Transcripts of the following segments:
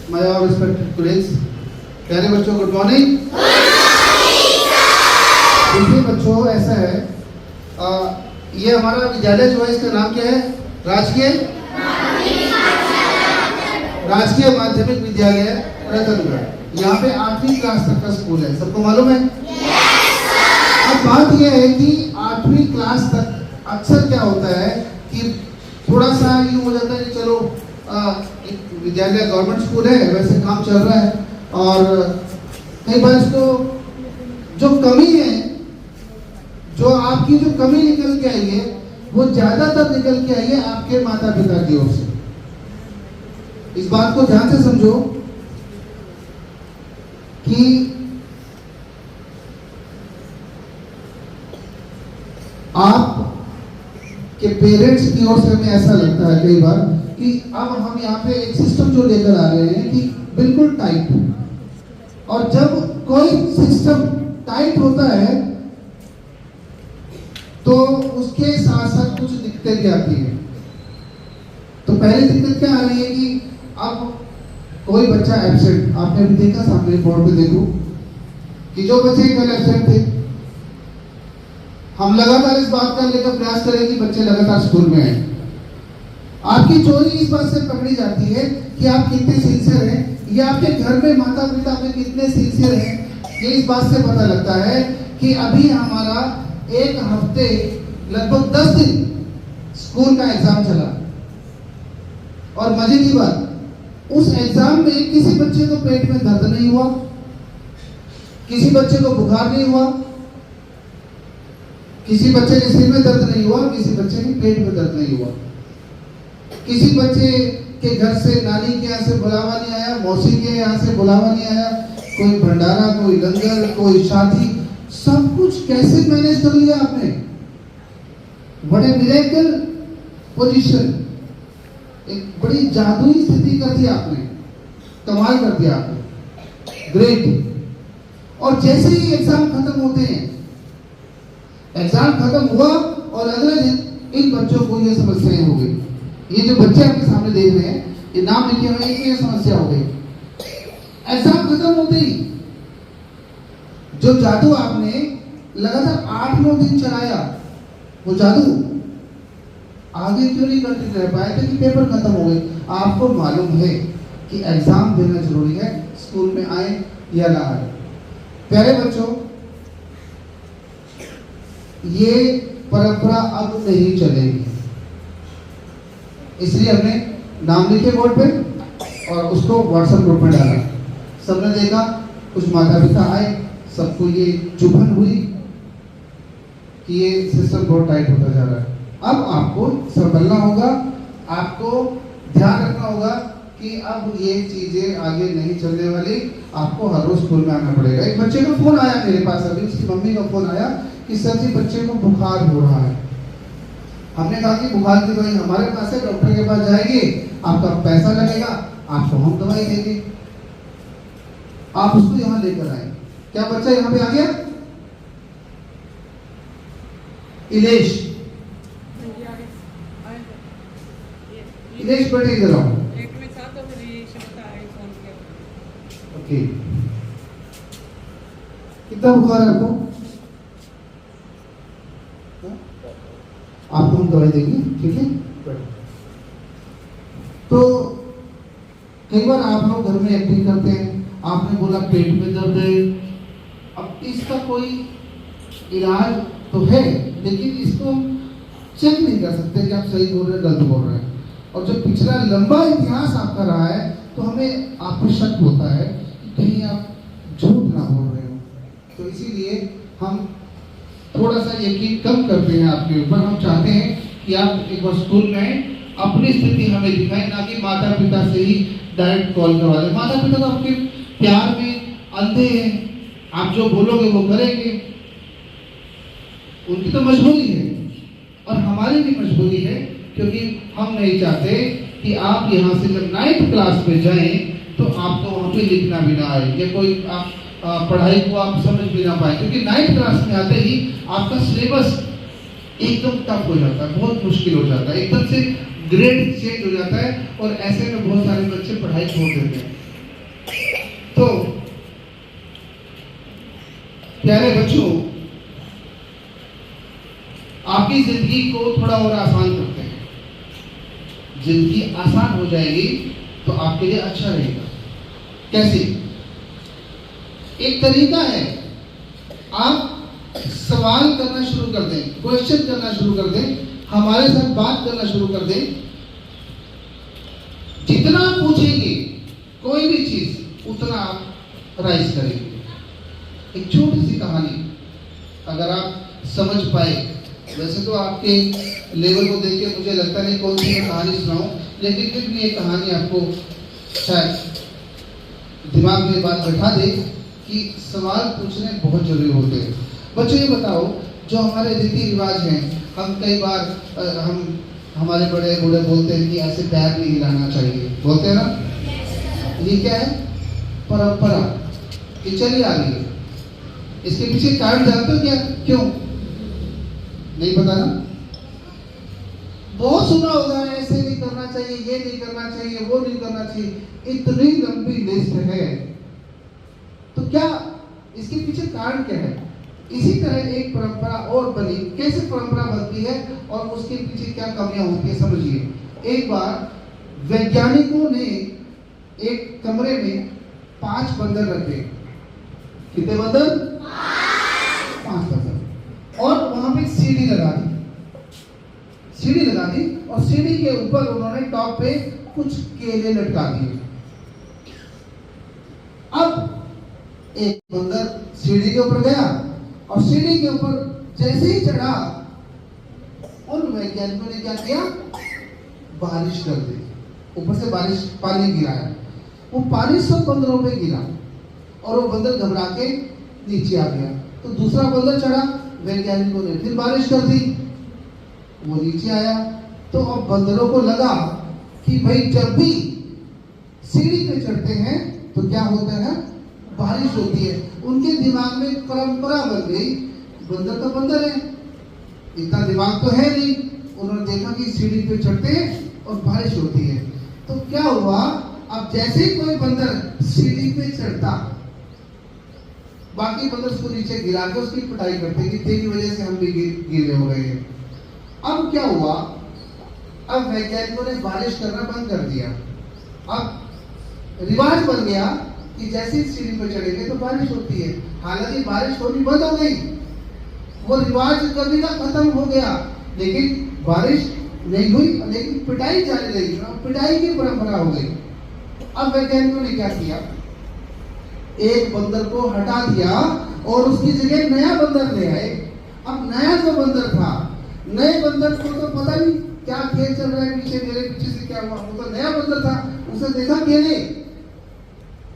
my all respected colleagues, प्यारे बच्चों good morning. देखिए बच्चों ऐसा है, ये हमारा विद्यालय जो है इसका नाम क्या है? राजकीय माध्यमिक विद्यालय रतनगढ़। यहाँ पे 8वीं क्लास तक का स्कूल है, सबको मालूम है? अब बात यह है कि 8वीं क्लास तक अक्सर क्या होता है कि थोड़ा सा यूँ हो जाता है कि चलो एक विद्यालय गवर्नमेंट स्कूल है, वैसे काम चल रहा है, और कई बार इसको जो कमी है, जो आपकी जो कमी निकल के आई है, वो ज्यादातर निकल के आई है आपके माता पिता की ओर से। इस बात को ध्यान से समझो कि आप के पेरेंट्स की ओर से हमें ऐसा लगता है कई बार कि अब हम यहाँ पे एक सिस्टम जो लेकर आ रहे हैं कि बिल्कुल टाइट, और जब कोई सिस्टम टाइट होता है तो उसके साथ साथ कुछ दिक्कतें भी आती है। तो पहली दिक्कत क्या आ रही है कि अब कोई बच्चा एब्सेंट, आपने अभी देखा सामने बोर्ड पे देखो कि जो बच्चे कल एब्सेंट थे, हम लगातार इस बात का लेकर प्रयास करें कि बच्चे लगातार स्कूल में आए। आपकी चोरी इस बात से पकड़ी जाती है कि आप कितने सिंसियर हैं, या आपके घर में माता पिता में कितने सिंसियर हैं, ये इस बात से पता लगता है कि अभी हमारा एक हफ्ते लगभग 10 दिन स्कूल का एग्जाम चला, और मजे की बात उस एग्जाम में किसी बच्चे को पेट में दर्द नहीं हुआ, किसी बच्चे को बुखार नहीं हुआ, किसी बच्चे के सिर में दर्द नहीं हुआ, किसी बच्चे के पेट में दर्द नहीं हुआ, किसी बच्चे के घर से नानी के यहाँ से बुलावा नहीं आया, मौसी के यहाँ से बुलावा नहीं आया, कोई भंडारा, कोई लंगर, कोई शादी, सब कुछ कैसे मैनेज कर लिया आपने? बड़े मिरेकल पोजीशन, एक बड़ी जादुई स्थिति कर दी आपने, कमाल कर दिया आपने, ग्रेट। और जैसे ही एग्जाम खत्म होते हैं, एग्जाम खत्म हुआ और अगले दिन इन बच्चों को ये समस्याएं हो गई। ये जो बच्चे आपके सामने देख रहे हैं, ये नाम लिखे हुए हैं, ये समस्या हो गई। एग्जाम खत्म होते ही जो जादू आपने लगातार 8-9 दिन चलाया, वो जादू आगे क्यों नहीं करते रह पाए थे कि पेपर खत्म हो गए? आपको मालूम है कि एग्जाम देना जरूरी है, स्कूल में आए या ना आए। प्यारे बच्चों, ये परंपरा अब नहीं चलेगी, इसलिए हमने नाम लिखे बोर्ड पे और उसको व्हाट्सएप ग्रुप में डाला। सबने देखा, कुछ माता पिता आए, सबको ये चुभन हुई कि ये सिस्टम बहुत टाइट होता जा रहा है। अब आपको संभलना होगा, आपको ध्यान रखना होगा कि अब ये चीजें आगे नहीं चलने वाली, आपको हर रोज स्कूल में आना पड़ेगा। एक बच्चे का फोन आया मेरे पास अभी, उसकी मम्मी का फोन आया कि सर जी बच्चे को बुखार हो रहा है। हमने कहा कि बुखार की दवाई हमारे पास है, डॉक्टर के पास जाएंगे, आपका पैसा लगेगा, आपको हम दवाई देंगे, आप उसको यहाँ लेकर आए। क्या बच्चा यहाँ पे आ गया? इलेश, इलेश बेटे इधर आओ। ओके, कितना बुखार है आपको? आपको हम दवाई देंगे, ठीक है? तो कई बार आप लोग घर में एक्टिंग करते हैं, आपने बोला पेट में दर्द है। अब इसका कोई इलाज तो है, लेकिन इसको चेक नहीं कर सकते कि आप सही बोल रहे हैं गलत बोल रहे हैं। और जब पिछला लंबा इतिहास आपका रहा है तो हमें आप पर शक होता है कि कहीं आप झूठ ना बोल रहे हो। तो इसीलिए हम थोड़ा सा यकीन कम करते हैं आपके ऊपर। हम चाहते हैं कि आप एक बार स्कूल में अपनी स्थिति हमें दिखाएं, ना कि माता पिता से ही डायरेक्ट कॉल करवा दें। माता पिता तो आपके प्यार में अंधे हैं, आप जो बोलोगे वो करेंगे, उनकी तो मजबूरी है और हमारी भी मजबूरी है, क्योंकि हम नहीं चाहते कि आप यहाँ से जब 9th क्लास में जाएं तो आपको वहाँ पे लिखना भी ना आए, या कोई आप पढ़ाई को आप समझ भी ना पाए, क्योंकि 9th क्लास में आते ही आपका सिलेबस एकदम टफ हो जाता है, बहुत मुश्किल हो जाता है, एकदम से ग्रेड चेंज हो जाता है, और ऐसे में बहुत सारे बच्चे पढ़ाई छोड़ देते हैं। तो प्यारे बच्चों, आपकी जिंदगी को थोड़ा और आसान करते हैं। जिंदगी आसान हो जाएगी तो आपके लिए अच्छा रहेगा। कैसे? एक तरीका है, आप सवाल करना शुरू कर दें, क्वेश्चन करना शुरू कर दें, हमारे साथ बात करना शुरू कर दें। जितना पूछेंगे कोई भी चीज उतना आप राइज करेंगे। एक छोटी सी कहानी अगर आप समझ पाए, वैसे तो आपके लेवल को देख के मुझे लगता नहीं कौन सी कहानी सुनाऊं, लेकिन फिर भी ये कहानी आपको शायद दिमाग में बात बैठा दे कि सवाल पूछने बहुत जरूरी होते हैं। बच्चों ये बताओ, जो हमारे रीति रिवाज हैं, हम कई बार हमारे बड़े बूढ़े बोलते हैं कि ऐसे पैर नहीं हिलाना चाहिए, बोलते हैं ना। ये क्या है? परंपरा, ये चली आ रही है। इसके पीछे कारण जानते हो क्या? क्यों? नहीं पता ना? बहुत सुना होगा, ऐसे नहीं करना चाहिए, ये नहीं करना चाहिए, वो नहीं करना चाहिए। इतनी लंबी लिस्ट है, तो क्या इसके पीछे कारण क्या है? इसी तरह एक परंपरा और बनी। कैसे परंपरा बनती है और उसके पीछे क्या कमियां होती है, समझिए। एक बार वैज्ञानिकों ने एक कमरे में 5 बंदर रखे। कितने बंदर? 5 बंदर। और वहां पे सीढ़ी लगा दी। सीढ़ी लगा दी और सीढ़ी के ऊपर उन्होंने टॉप पे कुछ केले लटका दिए। अब एक बंदर सीढ़ी के ऊपर गया और सीढ़ी के ऊपर जैसे ही चढ़ा, उन वैज्ञानिकों ने क्या किया? बारिश कर दी। ऊपर से बारिश, पानी गिराया। वो पानी सब बंदरों पे गिरा और वो बंदर घबरा के नीचे आ गया। तो दूसरा बंदर चढ़ा, वैज्ञानिकों ने फिर बारिश कर दी, वो नीचे आया। तो अब बंदरों को लगा कि भाई जब भी सीढ़ी पे चढ़ते हैं तो क्या होता है? बारिश होती है। उनके दिमाग में परंपरा बन गई, बंदर तो बंदर है, इतना दिमाग तो है नहीं। उन्होंने देखा कि सीढ़ी पे चढ़ते हैं और बारिश होती है। तो क्या हुआ? अब जैसे ही कोई बंदर सीढ़ी पे चढ़ता, बाकी बंदर उसको नीचे गिरा के उसकी पिटाई करते कि तेरी वजह से हम भी गिरे हो गए हैं। अब क्या हुआ? अब वैज्ञानिकों ने बारिश करना बंद कर दिया। अब रिवाज बन गया कि जैसे ही सीढ़ी पर चढ़ेंगे तो बारिश होती है। हालांकि बारिश होनी बंद हो गई, वो रिवाज कभी का खत्म हो गया, लेकिन बारिश नहीं हुई, लेकिन पिटाई जारी रही। पिटाई की परंपरा हो गई। अब वैज्ञानिकों ने क्या किया? एक बंदर को हटा दिया और उसकी जगह नया बंदर ले आए। अब नया जो बंदर था, नए बंदर को तो पता नहीं क्या खेल चल रहा है पीछे, मेरे पीछे से क्या हुआ। वो तो नया बंदर था, उसे देखा केले,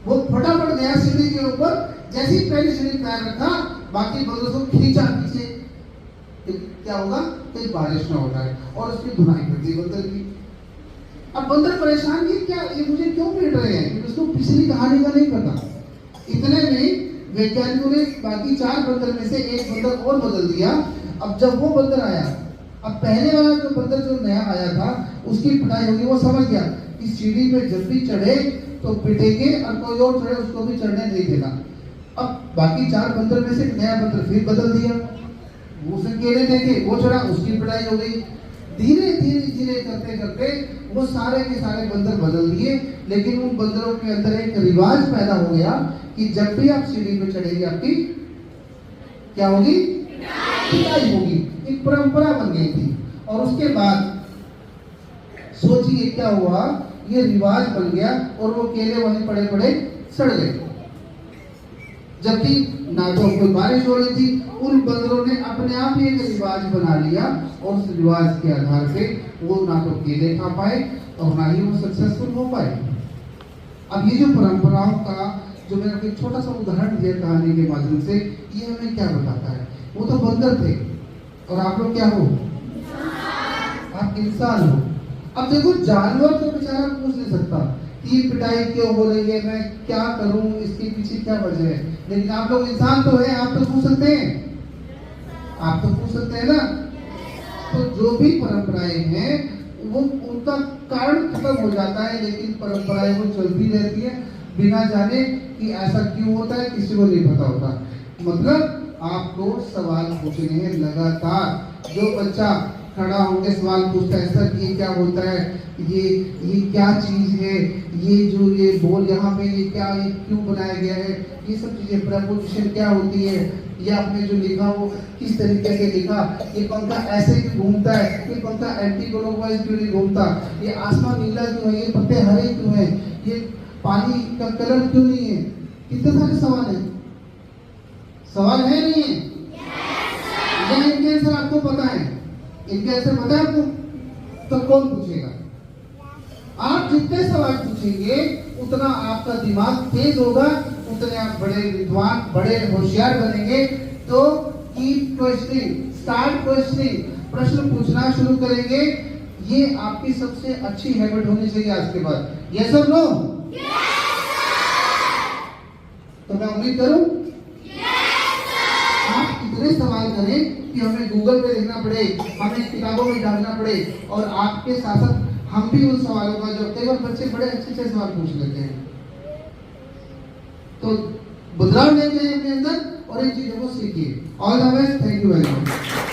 वो फटाफट गया सीढ़ी के ऊपर। जैसे ही पहली सीढ़ी पैर रखा, बाकी बंदरों को खींचा पीछे। क्या होगा? कि बारिश ना हो जाए, और उसकी धुनाई कर दी बंदर की। अब बंदर परेशान कि क्या ये मुझे क्यों पीट रहे हैं, क्योंकि उसको पिछली कहानी का नहीं पता। इतने में वैज्ञानिकों ने बाकी 4 बंदर में से एक बंदर और बदल दिया। अब जब वो बंदर आया, अब पहले वाला जो बंदर जो नया आया था उसकी पिटाई होगी। वो समझ गया कि सीढ़ी पे जब भी चढ़े तो पिटेंगे और कोई और चढ़े उसको भी चढ़ने नहीं देना। अब बाकी 4 बंदर में से एक नया बंदर फिर बदल दिया। उसे केले देके वो चढ़ा, उसकी पिटाई हो गई। धीरे धीरे धीरे करते करते वो सारे के सारे बंदर बदल दिए। लेकिन उन बंदरों के अंदर एक रिवाज पैदा हो गया कि जब भी आप सीढ़ी पे चढ़ेंगे आपकी क्या होगी? पिटाई होगी। एक परंपरा बन गई थी। और उसके बाद सोचिए क्या हुआ? ये रिवाज बन गया और वो केले वहीं पड़े पड़े सड़ गए। जबकि ना तो कोई बारिश हो रही थी, उन बंदरों ने अपने आप ही एक रिवाज बना लिया और उस रिवाज के आधार पे वो ना तो केले खा पाए और ना ही वो सक्सेसफुल हो पाए। अब ये जो परंपराओं का जो मैंने एक छोटा सा उदाहरण दिया कहानी के माध्यम से, ये हमें क्या बताता है? वो तो बंदर थे और आप लोग क्या हो? आप इंसान हो। अब देखो, जानवर तो बेचारा पूछ नहीं सकता कि ये पिटाई क्यों हो रही है, मैं क्या करूं, इसके पीछे क्या वजह है। लेकिन आप लोग इंसान तो है, आप तो पूछ सकते हैं, आप तो पूछ सकते हैं ना। तो जो भी परंपराएं हैं वो उनका कारण खत्म हो जाता है, लेकिन परंपराएं वो चलती रहती है बिना जाने कि ऐसा क्यों होता है, किसी को नहीं पता होता। मतलब आपको सवाल पूछने हैं लगातार। जो बच्चा खड़ा होकर सवाल पूछता है सर ये क्या होता है, ये क्या चीज है, ये जो ये बोल यहाँ पे ये क्या, ये क्यों बनाया गया है, ये सब चीजें, प्रपोजिशन क्या होती है, ये आपने जो लिखा वो किस तरीके से लिखा, ये पंखा ऐसे क्यों घूमता है, ये पंखा एंटी क्लॉकवाइज क्यों नहीं घूमता, ये आसमान नीला क्यों है, ये पत्ते हरे क्यों है, ये पानी का कलर क्यों नहीं है। कितने सारे सवाल हैं। सवाल है नहीं है? या इनके आंसर आपको पता है? इनके आंसर पता है आपको? तो कौन पूछेगा? आप जितने सवाल पूछेंगे उतना आपका दिमाग तेज होगा, उतने आप बड़े विद्वान, बड़े होशियार बनेंगे। तो कीप क्वेश्चनिंग, स्टार्ट क्वेश्चनिंग, प्रश्न पूछना शुरू करेंगे। ये आपकी सबसे अच्छी हैबिट होनी चाहिए आज के बाद। यस और नो? तो मैं उम्मीद करूं आप इतने सवाल करें कि हमें गूगल पे देखना पड़े, हमें किताबों में जानना पड़े, और आपके साथ साथ हम भी उन सवालों का, जो कई बार बच्चे बड़े अच्छे सवाल पूछ लेते हैं, तो बदलाव लेके आए अपने अंदर और इन चीजों को सीखिए। All the best, thank you very much.